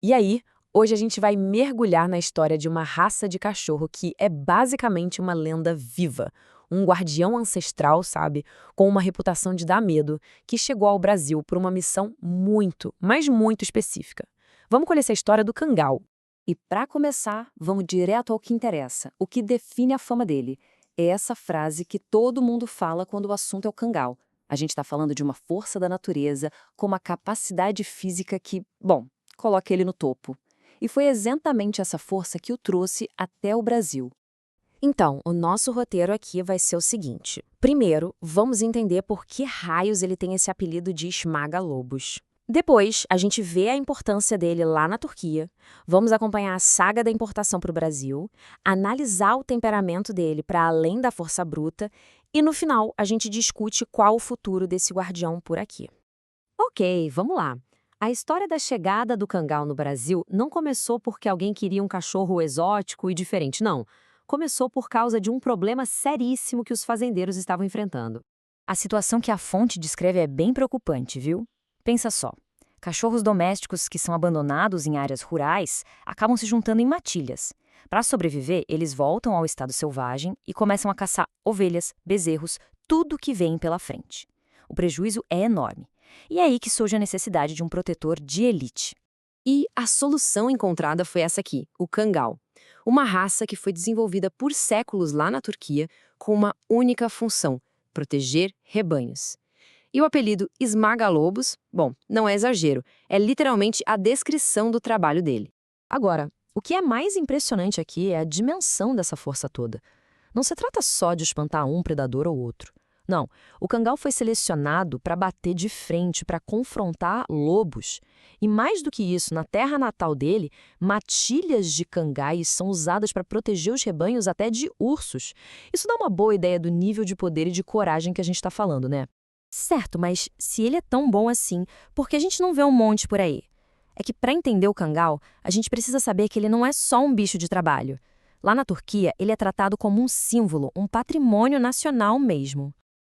E aí, hoje a gente vai mergulhar na história de uma raça de cachorro que é basicamente uma lenda viva. Um guardião ancestral, sabe? Com uma reputação de dar medo, que chegou ao Brasil por uma missão muito, mas muito específica. Vamos conhecer a história do Cangal. E para começar, vamos direto ao que interessa, o que define a fama dele. É essa frase que todo mundo fala quando o assunto é o cangal. A gente está falando de uma força da natureza com uma capacidade física que, bom, coloca ele no topo. E foi exatamente essa força que o trouxe até o Brasil. Então, o nosso roteiro aqui vai ser o seguinte. Primeiro, vamos entender por que raios ele tem esse apelido de esmaga-lobos. Depois, a gente vê a importância dele lá na Turquia, vamos acompanhar a saga da importação para o Brasil, analisar o temperamento dele para além da força bruta e, no final, a gente discute qual o futuro desse guardião por aqui. Ok, vamos lá. A história da chegada do cangal no Brasil não começou porque alguém queria um cachorro exótico e diferente, não. Começou por causa de um problema seríssimo que os fazendeiros estavam enfrentando. A situação que a fonte descreve é bem preocupante, viu? Pensa só. Cachorros domésticos que são abandonados em áreas rurais acabam se juntando em matilhas. Para sobreviver, eles voltam ao estado selvagem e começam a caçar ovelhas, bezerros, tudo que vem pela frente. O prejuízo é enorme. E é aí que surge a necessidade de um protetor de elite. E a solução encontrada foi essa aqui, o cangal. Uma raça que foi desenvolvida por séculos lá na Turquia com uma única função: proteger rebanhos. E o apelido esmaga-lobos, bom, não é exagero, é literalmente a descrição do trabalho dele. Agora, o que é mais impressionante aqui é a dimensão dessa força toda. Não se trata só de espantar um predador ou outro. Não, o cangal foi selecionado para bater de frente, para confrontar lobos. E mais do que isso, na terra natal dele, matilhas de cangais são usadas para proteger os rebanhos até de ursos. Isso dá uma boa ideia do nível de poder e de coragem que a gente está falando, né? Certo, mas se ele é tão bom assim, por que a gente não vê um monte por aí? É que para entender o cangal, a gente precisa saber que ele não é só um bicho de trabalho. Lá na Turquia, ele é tratado como um símbolo, um patrimônio nacional mesmo.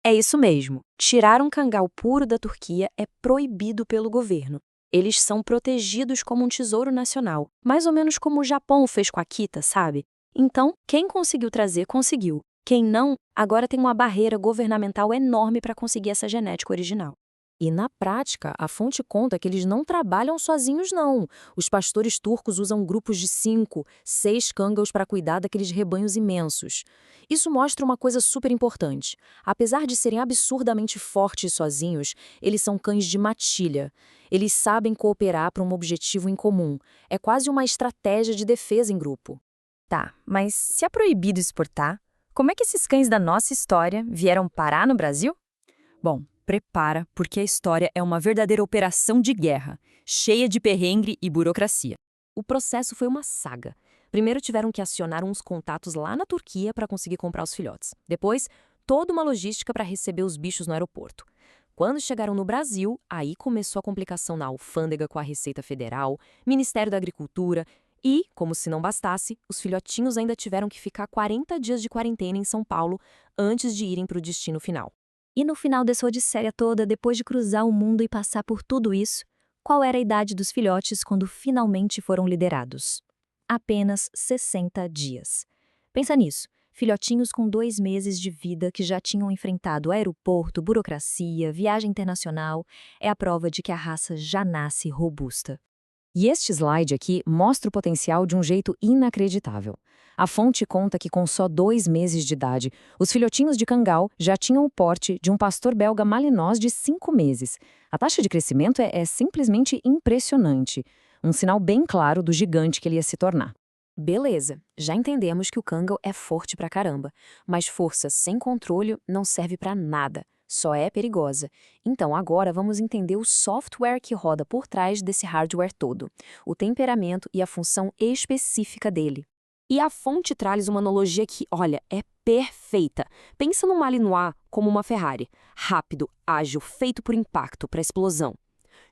É isso mesmo. Tirar um cangal puro da Turquia é proibido pelo governo. Eles são protegidos como um tesouro nacional, mais ou menos como o Japão fez com a Akita, sabe? Então, quem conseguiu trazer, conseguiu. Quem não, agora tem uma barreira governamental enorme para conseguir essa genética original. E na prática, a fonte conta que eles não trabalham sozinhos, não. Os pastores turcos usam grupos de 5, 6 cangals para cuidar daqueles rebanhos imensos. Isso mostra uma coisa super importante. Apesar de serem absurdamente fortes sozinhos, eles são cães de matilha. Eles sabem cooperar para um objetivo em comum. É quase uma estratégia de defesa em grupo. Tá, mas se é proibido exportar, como é que esses cães da nossa história vieram parar no Brasil? Bom, prepara, porque a história é uma verdadeira operação de guerra, cheia de perrengue e burocracia. O processo foi uma saga. Primeiro tiveram que acionar uns contatos lá na Turquia para conseguir comprar os filhotes. Depois, toda uma logística para receber os bichos no aeroporto. Quando chegaram no Brasil, aí começou a complicação na alfândega com a Receita Federal, Ministério da Agricultura e, como se não bastasse, os filhotinhos ainda tiveram que ficar 40 dias de quarentena em São Paulo antes de irem para o destino final. E no final dessa odisseia toda, depois de cruzar o mundo e passar por tudo isso, qual era a idade dos filhotes quando finalmente foram liderados? Apenas 60 dias. Pensa nisso. Filhotinhos com 2 meses de vida que já tinham enfrentado aeroporto, burocracia, viagem internacional, é a prova de que a raça já nasce robusta. E este slide aqui mostra o potencial de um jeito inacreditável. A fonte conta que com só 2 meses de idade, os filhotinhos de cangal já tinham o porte de um pastor belga Malinois de 5 meses. A taxa de crescimento é simplesmente impressionante. Um sinal bem claro do gigante que ele ia se tornar. Beleza, já entendemos que o cangal é forte pra caramba, mas força sem controle não serve pra nada, só é perigosa. Então agora vamos entender o software que roda por trás desse hardware todo, o temperamento e a função específica dele. E a fonte traz uma analogia que, olha, é perfeita. Pensa no Malinois como uma Ferrari, rápido, ágil, feito por impacto, para explosão.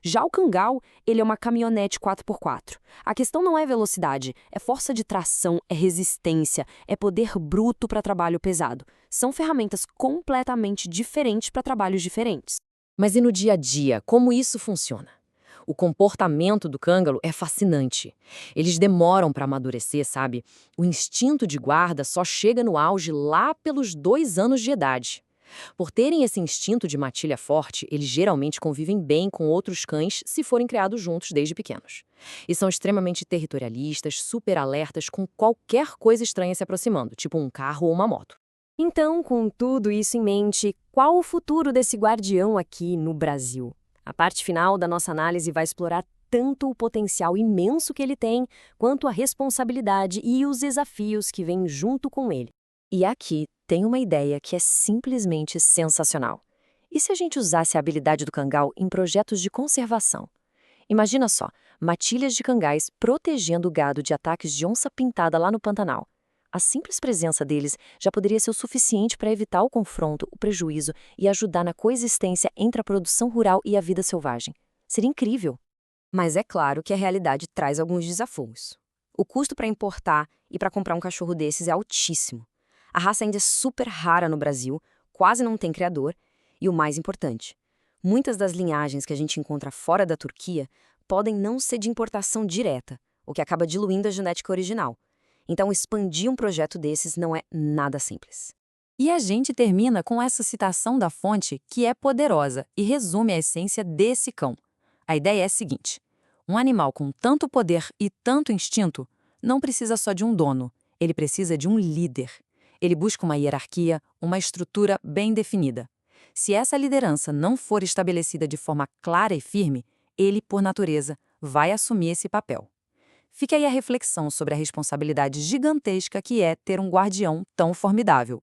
Já o cangal, ele é uma caminhonete 4x4. A questão não é velocidade, é força de tração, é resistência, é poder bruto para trabalho pesado. São ferramentas completamente diferentes para trabalhos diferentes. Mas e no dia a dia, como isso funciona? O comportamento do cângaro é fascinante. Eles demoram para amadurecer, sabe? O instinto de guarda só chega no auge lá pelos 2 anos de idade. Por terem esse instinto de matilha forte, eles geralmente convivem bem com outros cães se forem criados juntos desde pequenos. E são extremamente territorialistas, super alertas com qualquer coisa estranha se aproximando, tipo um carro ou uma moto. Então, com tudo isso em mente, qual o futuro desse guardião aqui no Brasil? A parte final da nossa análise vai explorar tanto o potencial imenso que ele tem, quanto a responsabilidade e os desafios que vêm junto com ele. E aqui tem uma ideia que é simplesmente sensacional. E se a gente usasse a habilidade do cangal em projetos de conservação? Imagina só, matilhas de cangais protegendo o gado de ataques de onça-pintada lá no Pantanal. A simples presença deles já poderia ser o suficiente para evitar o confronto, o prejuízo e ajudar na coexistência entre a produção rural e a vida selvagem. Seria incrível. Mas é claro que a realidade traz alguns desafios. O custo para importar e para comprar um cachorro desses é altíssimo. A raça ainda é super rara no Brasil, quase não tem criador, e o mais importante, muitas das linhagens que a gente encontra fora da Turquia podem não ser de importação direta, o que acaba diluindo a genética original. Então, expandir um projeto desses não é nada simples. E a gente termina com essa citação da fonte que é poderosa e resume a essência desse cão. A ideia é a seguinte: um animal com tanto poder e tanto instinto não precisa só de um dono, ele precisa de um líder. Ele busca uma hierarquia, uma estrutura bem definida. Se essa liderança não for estabelecida de forma clara e firme, ele, por natureza, vai assumir esse papel. Fica aí a reflexão sobre a responsabilidade gigantesca que é ter um guardião tão formidável.